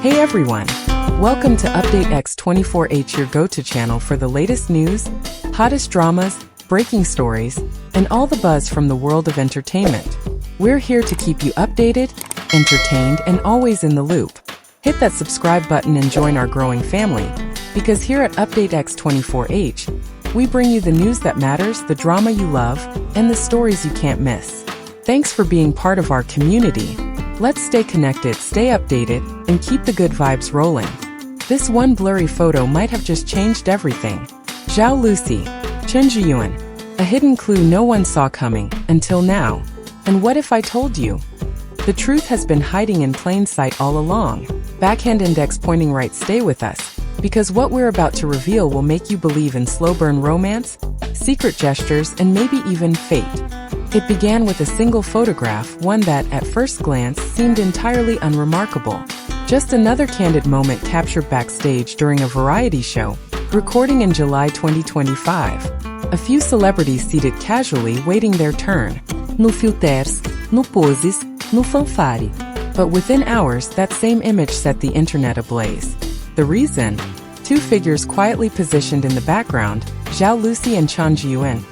Hey everyone! Welcome to Update X24H, your go-to channel for the latest news, hottest dramas, breaking stories, and all the buzz from the world of entertainment. We're here to keep you updated, entertained, and always in the loop. Hit that subscribe button and join our growing family, because here at Update X24H, we bring you the news that matters, the drama you love, and the stories you can't miss. Thanks for being part of our community. Let's stay connected, stay updated, and keep the good vibes rolling. This one blurry photo might have just changed everything. Zhao Lusi, Chen Zheyuan, a hidden clue no one saw coming, until now. And what if I told you? The truth has been hiding in plain sight all along. Backhand index pointing right, stay with us, because what we're about to reveal will make you believe in slow burn romance, secret gestures, and maybe even fate. It began with a single photograph, one that, at first glance, seemed entirely unremarkable. Just another candid moment captured backstage during a variety show, recording in July 2025. A few celebrities seated casually waiting their turn. No filters, no poses, no fanfare. But within hours, that same image set the internet ablaze. The reason? Two figures quietly positioned in the background, Zhao Lusi and Chen Zheyuan,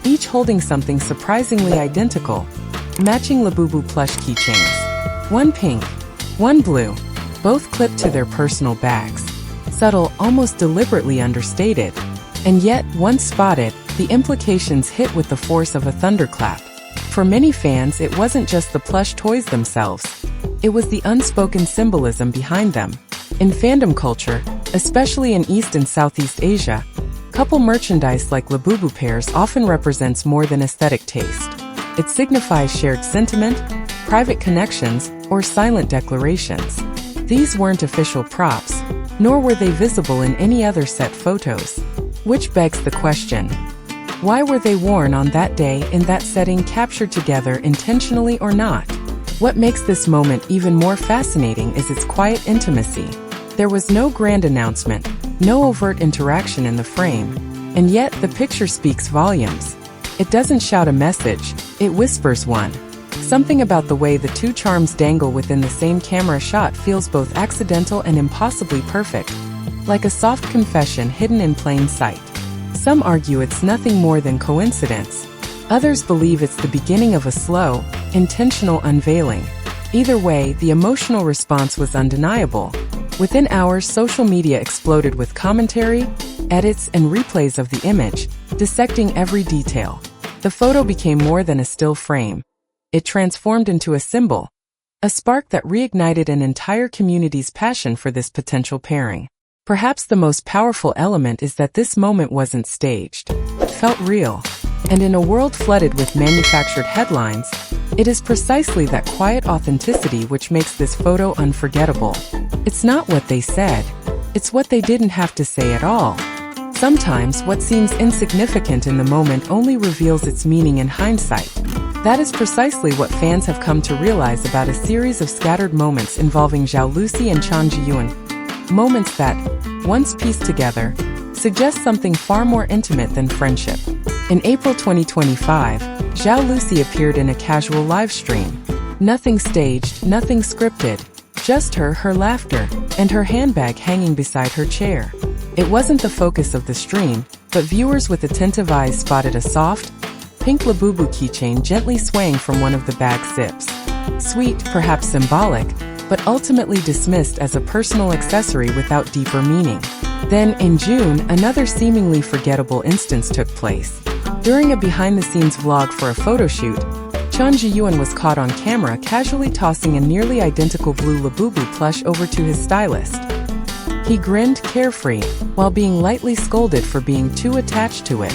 each holding something surprisingly identical, matching Labubu plush keychains. One pink, one blue, both clipped to their personal bags. Subtle, almost deliberately understated. And yet, once spotted, the implications hit with the force of a thunderclap. For many fans, it wasn't just the plush toys themselves. It was the unspoken symbolism behind them. In fandom culture, especially in East and Southeast Asia, couple merchandise like Labubu pairs often represents more than aesthetic taste. It signifies shared sentiment, private connections, or silent declarations. These weren't official props, nor were they visible in any other set photos. Which begs the question, why were they worn on that day in that setting, captured together intentionally or not? What makes this moment even more fascinating is its quiet intimacy. There was no grand announcement, no overt interaction in the frame, and yet the picture speaks volumes. It doesn't shout a message, it whispers one. Something about the way the two charms dangle within the same camera shot feels both accidental and impossibly perfect, like a soft confession hidden in plain sight. Some argue it's nothing more than coincidence. Others believe it's the beginning of a slow, intentional unveiling. Either way, the emotional response was undeniable. Within hours, social media exploded with commentary, edits, and replays of the image, dissecting every detail. The photo became more than a still frame. It transformed into a symbol, a spark that reignited an entire community's passion for this potential pairing. Perhaps the most powerful element is that this moment wasn't staged. It felt real. And in a world flooded with manufactured headlines, it is precisely that quiet authenticity which makes this photo unforgettable. It's not what they said, it's what they didn't have to say at all. Sometimes what seems insignificant in the moment only reveals its meaning in hindsight. That is precisely what fans have come to realize about a series of scattered moments involving Zhao Lusi and Chen Zheyuan. Moments that, once pieced together, suggest something far more intimate than friendship. In April 2025, Zhao Lusi appeared in a casual live stream. Nothing staged, nothing scripted, just her laughter, and her handbag hanging beside her chair. It wasn't the focus of the stream, but viewers with attentive eyes spotted a soft, pink Labubu keychain gently swaying from one of the bag's zips. Sweet, perhaps symbolic, but ultimately dismissed as a personal accessory without deeper meaning. Then, in June, another seemingly forgettable instance took place. During a behind-the-scenes vlog for a photo shoot, Chen Zheyuan was caught on camera casually tossing a nearly identical blue Labubu plush over to his stylist. He grinned carefree, while being lightly scolded for being too attached to it.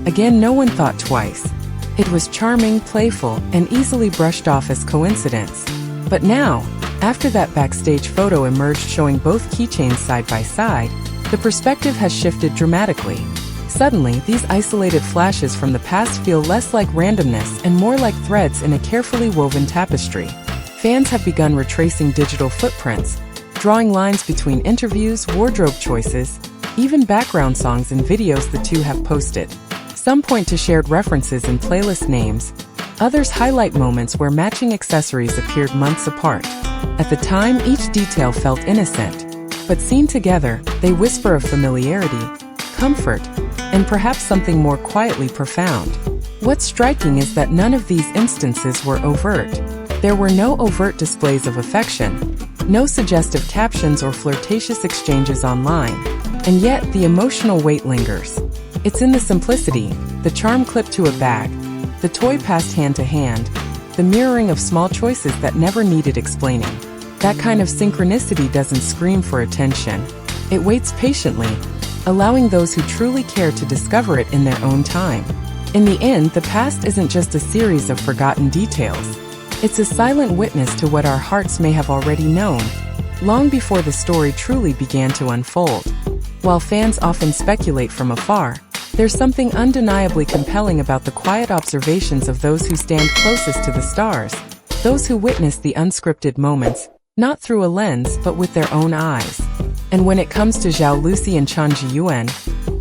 Again, no one thought twice. It was charming, playful, and easily brushed off as coincidence. But now, after that backstage photo emerged showing both keychains side by side, the perspective has shifted dramatically. Suddenly, these isolated flashes from the past feel less like randomness and more like threads in a carefully woven tapestry. Fans have begun retracing digital footprints, drawing lines between interviews, wardrobe choices, even background songs and videos the two have posted. Some point to shared references in playlist names, others highlight moments where matching accessories appeared months apart. At the time, each detail felt innocent. But seen together, they whisper of familiarity, comfort, and perhaps something more quietly profound. What's striking is that none of these instances were overt. There were no overt displays of affection, no suggestive captions or flirtatious exchanges online, and yet the emotional weight lingers. It's in the simplicity, the charm clipped to a bag, the toy passed hand to hand, the mirroring of small choices that never needed explaining. That kind of synchronicity doesn't scream for attention. It waits patiently, allowing those who truly care to discover it in their own time. In the end, the past isn't just a series of forgotten details. It's a silent witness to what our hearts may have already known, long before the story truly began to unfold. While fans often speculate from afar, there's something undeniably compelling about the quiet observations of those who stand closest to the stars, those who witness the unscripted moments, not through a lens but with their own eyes. And when it comes to Zhao Lusi and Chen Zheyuan,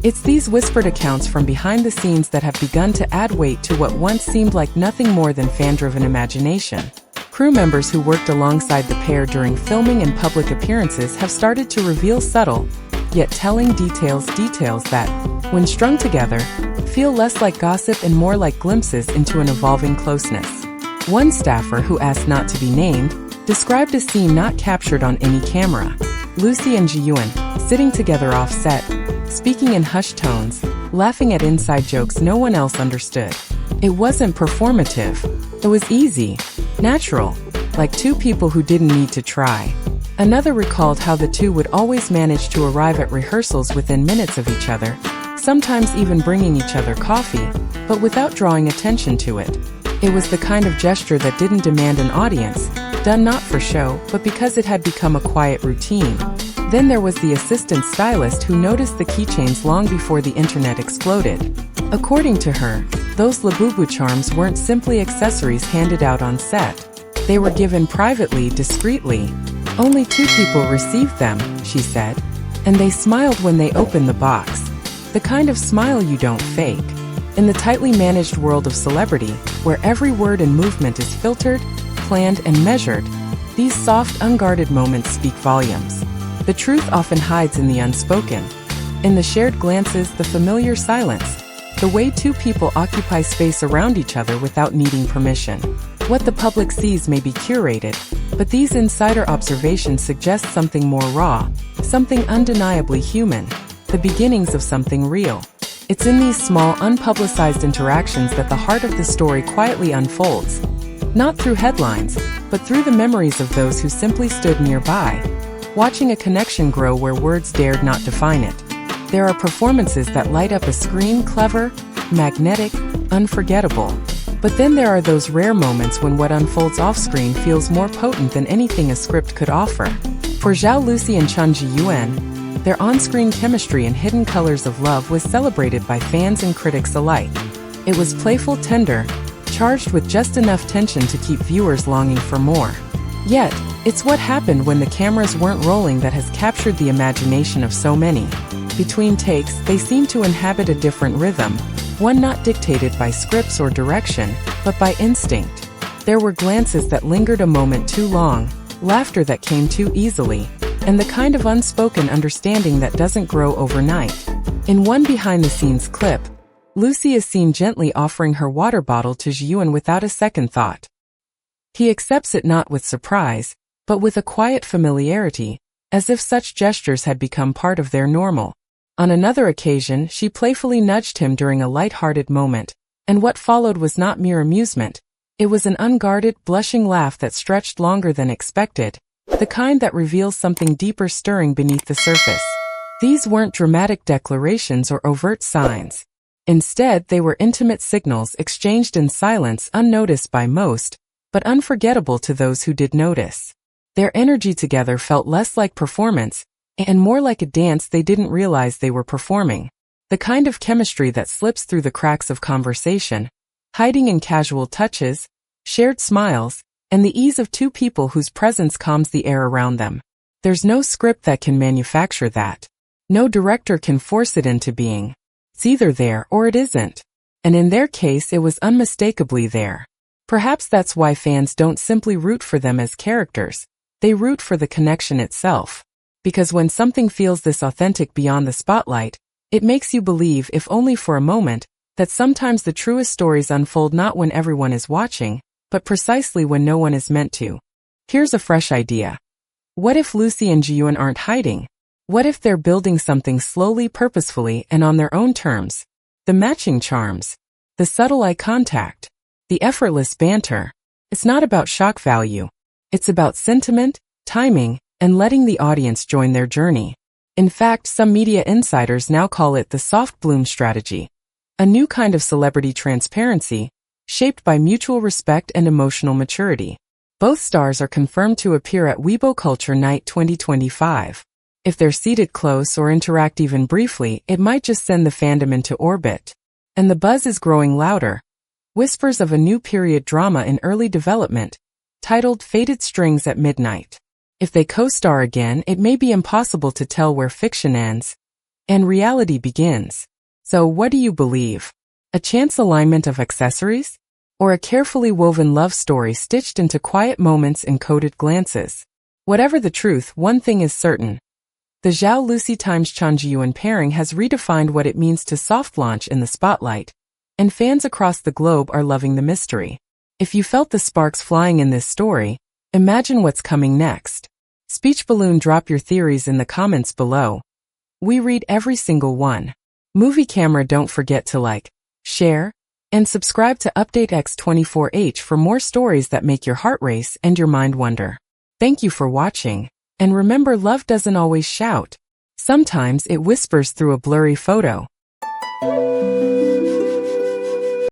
it's these whispered accounts from behind the scenes that have begun to add weight to what once seemed like nothing more than fan-driven imagination. Crew members who worked alongside the pair during filming and public appearances have started to reveal subtle, yet telling details that, when strung together, feel less like gossip and more like glimpses into an evolving closeness. One staffer, who asked not to be named, described a scene not captured on any camera. Lusi and Zheyuan, sitting together off-set, speaking in hushed tones, laughing at inside jokes no one else understood. It wasn't performative. It was easy, natural, like two people who didn't need to try. Another recalled how the two would always manage to arrive at rehearsals within minutes of each other, sometimes even bringing each other coffee, but without drawing attention to it. It was the kind of gesture that didn't demand an audience, done not for show, but because it had become a quiet routine. Then there was the assistant stylist who noticed the keychains long before the internet exploded. According to her, those Labubu charms weren't simply accessories handed out on set. They were given privately, discreetly. Only 2 people received them, she said. And they smiled when they opened the box. The kind of smile you don't fake. In the tightly managed world of celebrity, where every word and movement is filtered, planned, and measured, these soft, unguarded moments speak volumes. The truth often hides in the unspoken. In the shared glances, the familiar silence, the way 2 people occupy space around each other without needing permission. What the public sees may be curated, but these insider observations suggest something more raw, something undeniably human, the beginnings of something real. It's in these small, unpublicized interactions that the heart of the story quietly unfolds. Not through headlines, but through the memories of those who simply stood nearby, watching a connection grow where words dared not define it. There are performances that light up a screen, clever, magnetic, unforgettable. But then there are those rare moments when what unfolds off-screen feels more potent than anything a script could offer. For Zhao Lusi and Chen Zheyuan, their on-screen chemistry and hidden colors of love was celebrated by fans and critics alike. It was playful, tender, charged with just enough tension to keep viewers longing for more. Yet, it's what happened when the cameras weren't rolling that has captured the imagination of so many. Between takes, they seem to inhabit a different rhythm, one not dictated by scripts or direction, but by instinct. There were glances that lingered a moment too long, laughter that came too easily, and the kind of unspoken understanding that doesn't grow overnight. In one behind-the-scenes clip, Lusi is seen gently offering her water bottle to Zheyuan without a second thought. He accepts it not with surprise, but with a quiet familiarity, as if such gestures had become part of their normal. On another occasion, she playfully nudged him during a light-hearted moment, and what followed was not mere amusement. It was an unguarded, blushing laugh that stretched longer than expected, the kind that reveals something deeper stirring beneath the surface. These weren't dramatic declarations or overt signs. Instead, they were intimate signals exchanged in silence, unnoticed by most, but unforgettable to those who did notice. Their energy together felt less like performance, and more like a dance they didn't realize they were performing. The kind of chemistry that slips through the cracks of conversation, hiding in casual touches, shared smiles, and the ease of 2 people whose presence calms the air around them. There's no script that can manufacture that. No director can force it into being. It's either there or it isn't. And in their case, it was unmistakably there. Perhaps that's why fans don't simply root for them as characters. They root for the connection itself. Because when something feels this authentic beyond the spotlight, it makes you believe, if only for a moment, that sometimes the truest stories unfold not when everyone is watching, but precisely when no one is meant to. Here's a fresh idea. What if Lusi and Zheyuan aren't hiding? What if they're building something slowly, purposefully, and on their own terms? The matching charms, the subtle eye contact, the effortless banter. It's not about shock value. It's about sentiment, timing, and letting the audience join their journey. In fact, some media insiders now call it the soft bloom strategy, a new kind of celebrity transparency, shaped by mutual respect and emotional maturity. Both stars are confirmed to appear at Weibo Culture Night 2025. If they're seated close or interact even briefly, it might just send the fandom into orbit. And the buzz is growing louder. Whispers of a new period drama in early development, titled Faded Strings at Midnight. If they co-star again, it may be impossible to tell where fiction ends and reality begins. So what do you believe? A chance alignment of accessories? Or a carefully woven love story stitched into quiet moments and coded glances? Whatever the truth, one thing is certain. The Zhao Lusi x Chen Zheyuan pairing has redefined what it means to soft launch in the spotlight, and fans across the globe are loving the mystery. If you felt the sparks flying in this story, imagine what's coming next. Speech balloon, drop your theories in the comments below. We read every single one. Movie camera, don't forget to like, share, and subscribe to Update X24H for more stories that make your heart race and your mind wonder. Thank you for watching, and remember, love doesn't always shout. Sometimes it whispers through a blurry photo.